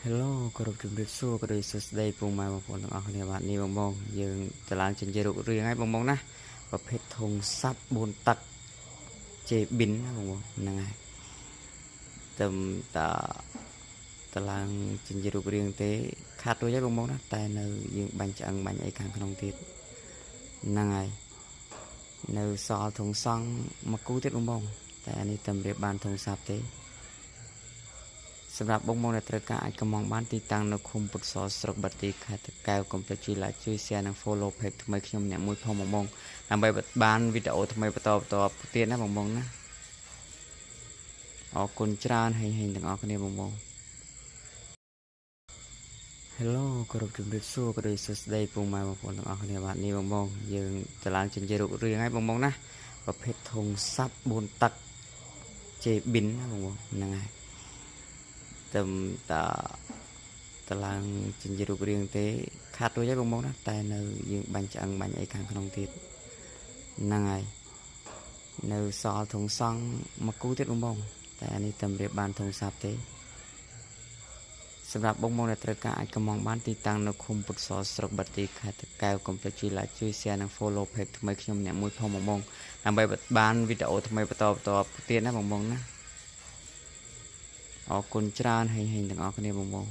Hello គោរពជំរាបសួរក៏ដូចសួស្តីពុកម៉ែបងប្អូនទាំងអស់គ្នាបាទនេះបងយើងតឡើងចិញ្ចែរូបរាងហើយបងណាប្រភេទធុងសាប់4ទឹកជេប៊ីនណាបងហ្នឹងហើយតែតឡើងចិញ្ចែរូបរាងទេខាត់រួចហើយបងណាតែនៅយើងបាញ់ឆ្អឹងបាញ់អីខាងក្នុងទៀតហ្នឹងហើយនៅសល់ធុងសង់មួយគូទៀតបងតែអានេះតែរៀបបានធុងសាប់ទេសម្រាប់បងដែលត្រូវការអាចកម្មងបានទីតាំងនៅឃុំពុទ្ធសរស្រុកបាទីខេត្តតាកែវកុំភ្លេចជួយ like ជួយ share និង follow page ថ្មីខ្ញុំអ្នកមួយផងបងដើម្បីបានវីដេអូថ្មីបន្តទៀតណាបងណាអរគុណច្រើនហេងទាំងអស់គ្នាបង Hello គោរពជំរាបសួរក៏ដូចសួស្តីពុកម៉ែបងប្អូនទាំងអស់គ្នាបាទនេះបងយើងតឡើងចិញ្ចែរូបរាងហើយបងណាប្រភេទធុងសាប់4ទឹកជេប៊ីនណាបងហ្នឹងហើយតឡើងចិញ្ចែរូបរាងទេខាត់រួចហើយបងណាតែនៅយើងបាញ់ឆ្អឹងបាញ់អីខាងក្នុងទៀតហ្នឹងហើយនៅសល់ធុងសង់មួយគូទៀតបងតែអានេះតែរៀបបានធុងសាប់ទេសម្រាប់បងដែលត្រូវការអាចកម្មងបានទីតាំងនៅឃុំពុទ្ធសរស្រុកបាទីខេត្តតាកែវកុំភ្លេចជួយ like ជួយ share និង follow page ថ្មីខ្ញុំអ្នកមួយផងបងដើម្បីបានវីដេអូថ្មីបន្តទៀតណាបងណាអរគុណច្រើនហេងទាំងអស់គ្នាបង